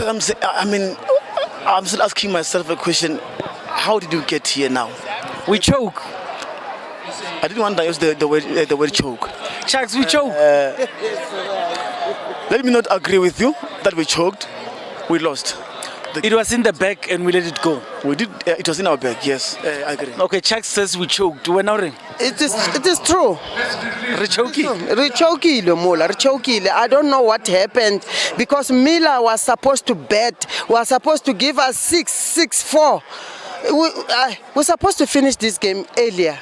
I'm still asking myself a question. How did you get here now? We choke. I didn't want to use the word choke. Sharks, we choke. Let me not agree with you that we choked. We lost. It was in the back and we let it go. We did. It was in our bag. Yes, I agree. Okay, Chuck says we choked. We're not. It is true. Rechokile. Mula, rechokile. I don't know what happened because Miller was supposed to bet, was supposed to give us 6-4. We're supposed to finish this game earlier.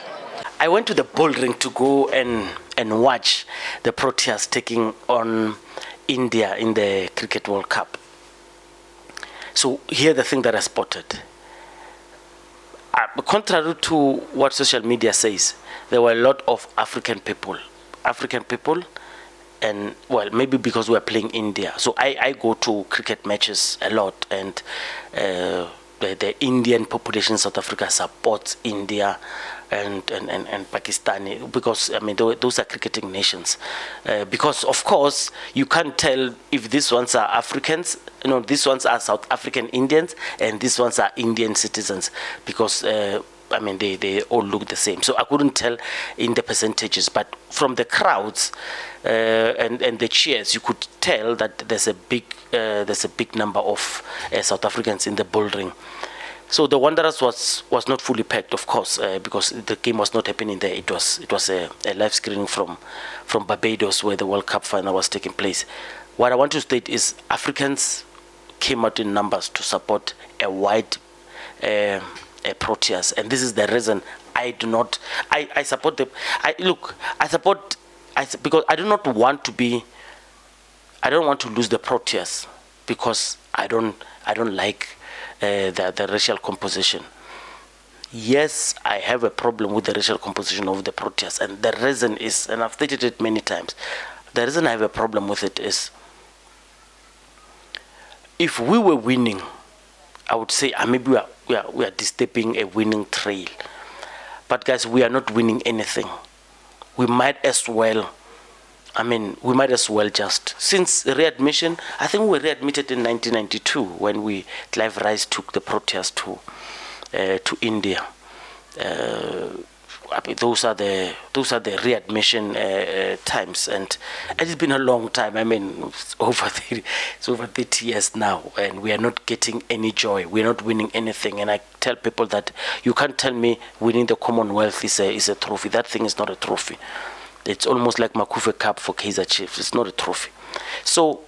I went to the bull ring to go and watch the Proteas taking on India in the Cricket World Cup. So here the thing that I spotted. Contrary to what social media says, there were a lot of African people, and well, maybe because we're playing India. So I go to cricket matches a lot, and the Indian population in South Africa supports India and Pakistan, because I mean those are cricketing nations. Because of course you can't tell if these ones are Africans, these ones are South African Indians, and these ones are Indian citizens, because they all look the same. So I couldn't tell in the percentages, but from the crowds and the cheers, you could tell that there's a big number of South Africans in the bull ring. So the Wanderers was not fully packed, of course, because the game was not happening there. It was a live screening from Barbados, where the World Cup final was taking place. What I want to state is Africans came out in numbers to support a wide Proteas, and this is the reason I support them. Because I do not want to lose the Proteas, because I don't like the racial composition. Yes, I have a problem with the racial composition of the Proteas, and the reason is, and I've stated it many times, the reason I have a problem with it is, if we were winning, I would say maybe we are disturbing a winning trail. But guys, we are not winning anything. We might as well just, since readmission, I think we were readmitted in 1992 when Clive Rice took the Proteas to India. Those are the readmission times, and it's been a long time. It's over 30 years now, and we are not getting any joy. We are not winning anything. And I tell people that you can't tell me winning the Commonwealth is a trophy. That thing is not a trophy. It's almost like Makufe Cup for Kaizer Chiefs. It's not a trophy. So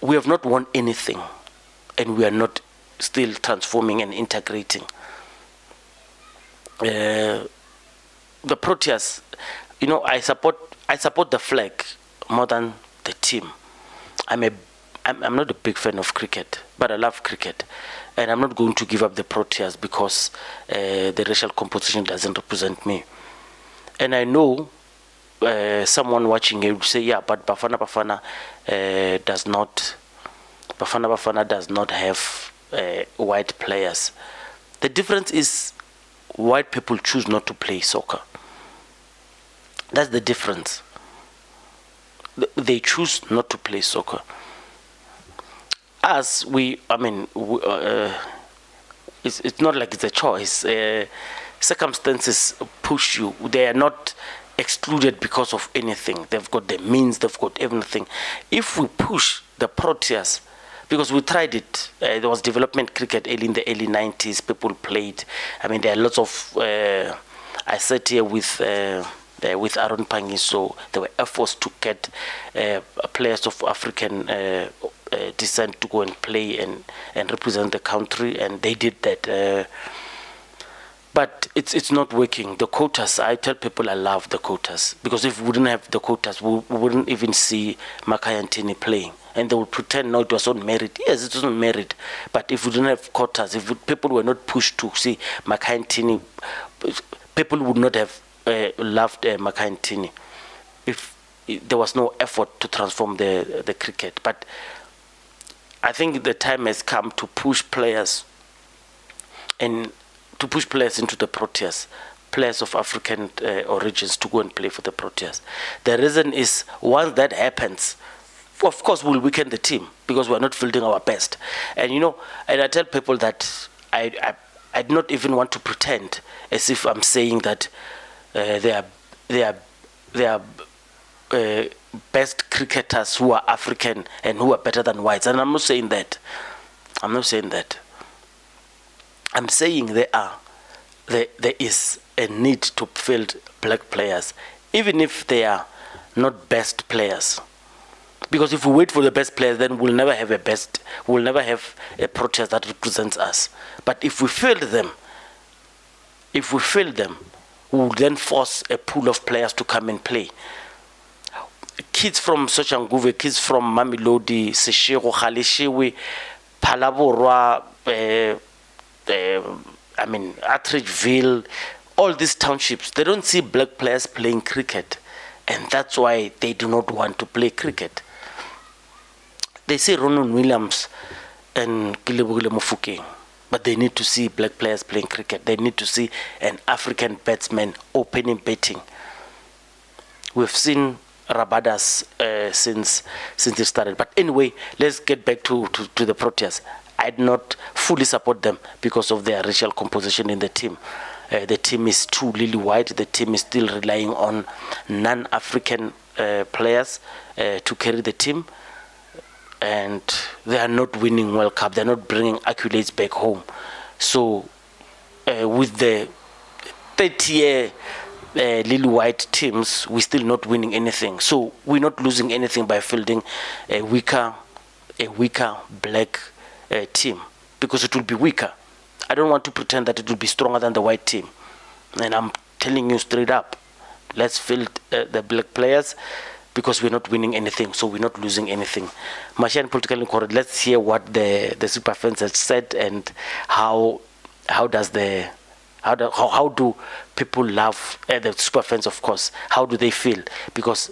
we have not won anything, and we are not still transforming and integrating. The Proteas, I support the flag more than the team. I'm not a big fan of cricket, but I love cricket, and I'm not going to give up the Proteas because the racial composition doesn't represent me. And I know someone watching it would say, yeah, but Bafana does not have white players. The difference is white people choose not to play soccer. That's the difference. They choose not to play soccer. Us, it's not like it's a choice. Circumstances push you. They are not excluded because of anything. They've got the means, they've got everything. If we push the Proteas, because we tried it, there was development cricket in the early 90s, people played. There are lots of, I sat here with Aaron Pangi, so there were efforts to get players of African descent to go and play and represent the country, and they did that. But it's not working. The quotas, I tell people I love the quotas, because if we wouldn't have the quotas, we wouldn't even see Makhaya Ntini playing. And they would pretend, no, it was on merit. Yes, it was on merit. But if we didn't have quotas, people were not pushed to see Makhaya Ntini, people would not have loved Makhaya Ntini if there was no effort to transform the cricket. But I think the time has come to push players into the Proteas, players of African origins to go and play for the Proteas. The reason is, once that happens, of course, we'll weaken the team because we're not fielding our best. And and I tell people that I do not even want to pretend as if I'm saying that they are best cricketers who are African and who are better than whites. And I'm not saying that. I'm saying there is a need to field black players, even if they are not best players. Because if we wait for the best players, then we'll never have a Proteas that represents us. But if we field them, we will then force a pool of players to come and play. Kids from Soshanguve, kids from Mamelodi, Seshego, Kgaleshewe, Phalaborwa, Attridgeville, all these townships, they don't see black players playing cricket. And that's why they do not want to play cricket. They say Ronan Williams and Kilebogile Mofokeng, but they need to see black players playing cricket. They need to see an African batsman opening batting. We've seen Rabadas since it started. But anyway, let's get back to the Proteas. I do not fully support them because of their racial composition in the team. The team is too lily white. The team is still relying on non-African players to carry the team. And they are not winning World Cup. They're not bringing accolades back home. So with the 30-year lily white teams, we're still not winning anything. So we're not losing anything by fielding a weaker black team, because it will be weaker. I don't want to pretend that it will be stronger than the white team. And I'm telling you straight up, let's field the black players, because we're not winning anything, so we're not losing anything. Machine Politically Incorrect, let's hear what the super fans have said and how do people love the super fans, of course. How do they feel? Because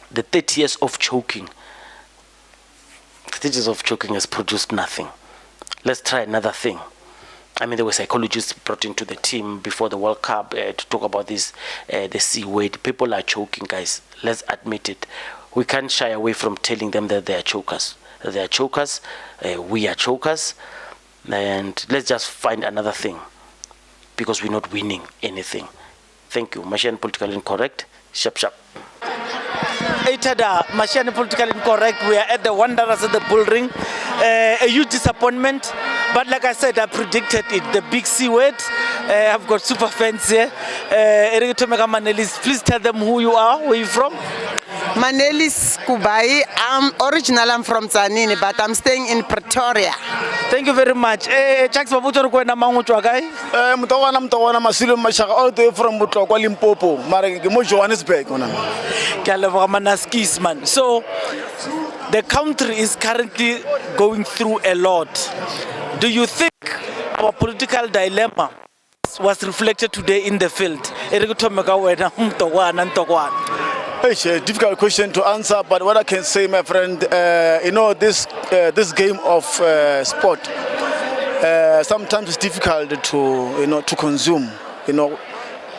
the 30 years of choking has produced nothing. Let's try another thing. I mean, there were psychologists brought into the team before the World Cup to talk about this, the C word. People are choking, guys. Let's admit it. We can't shy away from telling them that they are chokers. They are chokers. We are chokers. And let's just find another thing, because we're not winning anything. Thank you. Machine Politically Incorrect. Sharp, sharp. Hey Tada, Machine Politically Incorrect. We are at the Wanderers at the Bull Ring. A huge disappointment, but like I said, I predicted it. The big C word. I've got super fans here. Manelis, please tell them who you are, where you from. Manelis Kubai. I'm from Tzaneen, but I'm staying in Pretoria. Thank you very much. Jacks Babuto ko na mangutswa kae? Mtogwana Masilo Mashaka, all the way from Mutokwa Limpopo, Mo Johannesburg. Man. So the country is currently going through a lot. Do you think our political dilemma was reflected today in the field? It's a difficult question to answer, but what I can say, my friend, this game of sport, sometimes it's difficult to consume.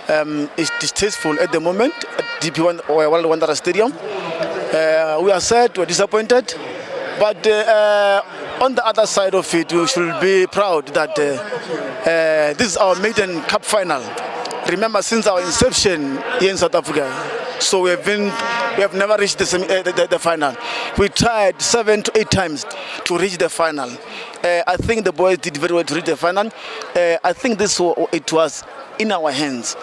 It's distasteful at the moment at DP1 or World Wanderers Stadium. We are sad, we're disappointed, but on the other side of it, we should be proud that this is our maiden cup final. Remember, since our inception here in South Africa, so we have never reached the final. We tried 7 to 8 times to reach the final. I think the boys did very well to reach the final. I think it was in our hands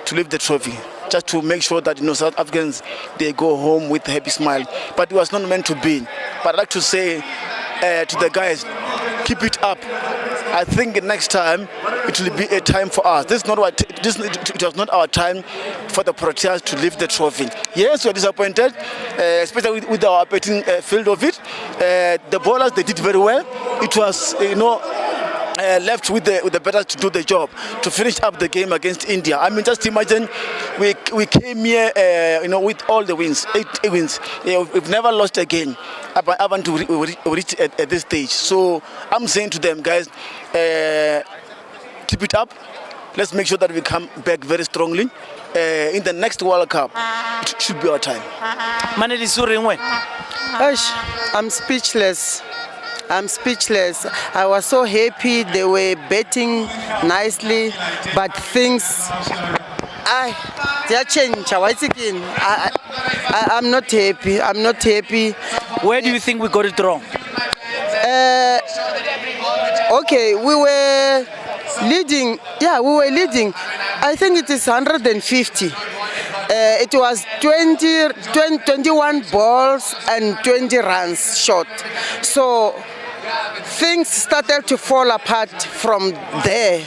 to lift the trophy, just to make sure that South Africans, they go home with a happy smile. But it was not meant to be. But I'd like to say to the guys, keep it up. I think next time it will be a time for us. It was not our time for the Proteas to lift the trophy. Yes, we are disappointed, especially with our batting field of it. The bowlers, they did very well. It was, left with the batters to do the job, to finish up the game against India. I mean, just imagine we came here, with all the wins, 8 wins. We've never lost a game up until we reach at this stage. So I'm saying to them, guys, keep it up. Let's make sure that we come back very strongly. In the next World Cup, it should be our time. Maneli Suringwe. I'm speechless. I'm speechless. I was so happy they were betting nicely, but things they are changed. I'm not happy. I'm not happy. Where do you think we got it wrong? Okay, we were leading. Yeah, we were leading. I think it is 150. It was 21 balls and 20 runs short. So things started to fall apart from there.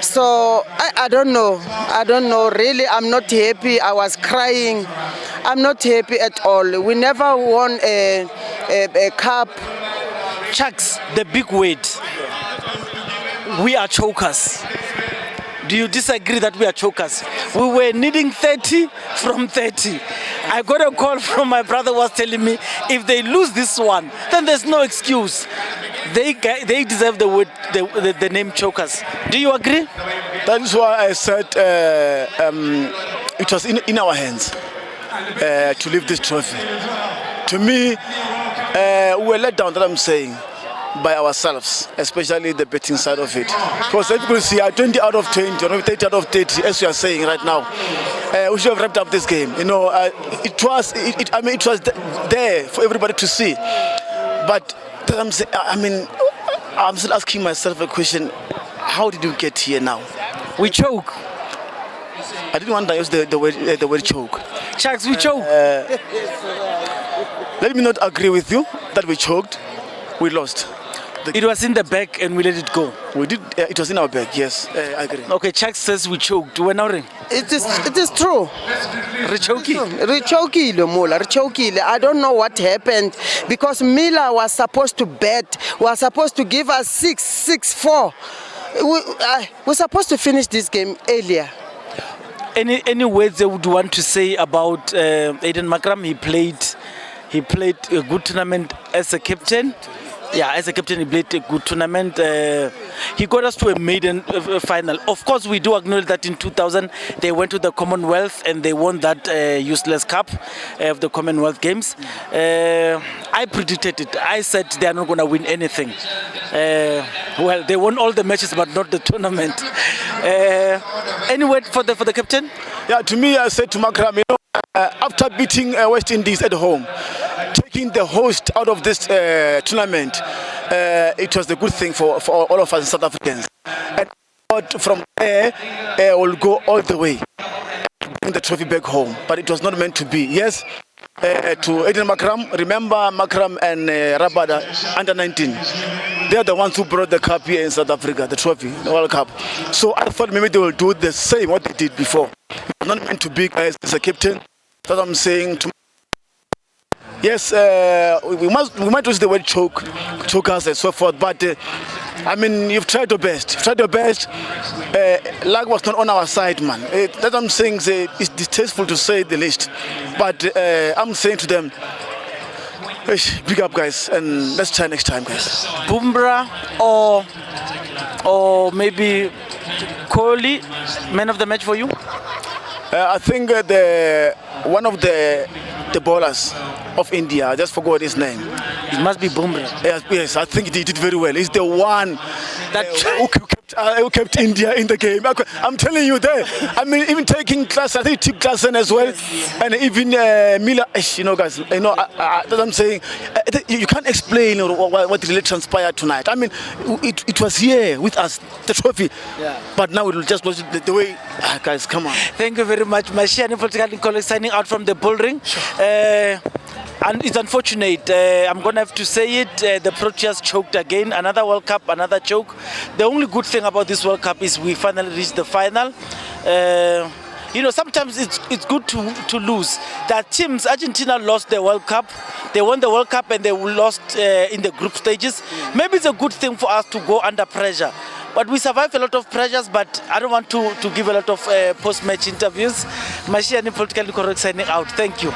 So I don't know. I don't know. Really, I'm not happy. I was crying. I'm not happy at all. We never won a cup. Chucks, the big weight. We are chokers. Do you disagree that we are chokers? We were needing 30 from 30. I got a call from my brother who was telling me if they lose this one, then there's no excuse. They deserve the name chokers. Do you agree? That is why I said it was in our hands to lift this trophy. To me, we were let down, that I'm saying, by ourselves, especially the betting side of it. Because if you could see 20 out of 20 or 30 out of 30, as you are saying right now, we should have wrapped up this game. You know, it was there for everybody to see. But I'm still asking myself a question: how did we get here now? We choke. I didn't want to use the word choke. Chucks, we choke. Let me not agree with you that we choked. We lost. It was in the back and we let it go. We did. It was in our bag. Yes, I agree. Okay, Chuck says we choked. We're not. It is true. Rechokile. I don't know what happened because Miller was supposed to bet. Was supposed to give us 6-4. We're supposed to finish this game earlier. Any words they would want to say about Aiden Makram? He played a good tournament as a captain. Yeah, as a captain, he played a good tournament. He got us to a maiden final. Of course, we do acknowledge that in 2000, they went to the Commonwealth and they won that useless cup of the Commonwealth Games. I predicted it. I said they are not going to win anything. Well, they won all the matches, but not the tournament. Any word for the captain? Yeah, to me, I said to Makram, after beating West Indies at home, taking the host out of this tournament, it was a good thing for all of us South Africans. And from there, we'll go all the way, bring the trophy back home. But it was not meant to be. Yes, to Aiden Makram, remember Makram and Rabada, under 19. They are the ones who brought the cup here in South Africa, the trophy, the World Cup. So I thought maybe they will do the same what they did before. It was not meant to be as a captain. That's what I'm saying. Yes, we might use the word chokers and so forth, but you've tried your best. Luck was not on our side, man. That I'm saying it's distasteful to say the least, but I'm saying to them, big up, guys, and let's try next time, guys. Bumrah or maybe Kohli, man of the match for you? I think one of the bowlers of India, I just forgot his name. It must be Bumrah. Yes, I think he did very well. He's the one who kept India in the game. I'm telling you there. Even taking class, I think he took Klassen as well, and even Miller. Guys, that I'm saying, you can't explain what really transpired tonight. It was here with us, the trophy. Yeah. But now we'll just watch it the way. Guys, come on. Thank you very much, Mashiane Political Colleague, signing out from the bull ring. And it's unfortunate, I'm going to have to say it, the Proteas choked again, another World Cup, another choke. The only good thing about this World Cup is we finally reached the final. Sometimes it's good to lose. That teams, Argentina lost the World Cup, they won the World Cup and they lost in the group stages. Maybe it's a good thing for us to go under pressure. But we survived a lot of pressures, but I don't want to give a lot of post-match interviews. Mashiane Politically Correct signing out. Thank you.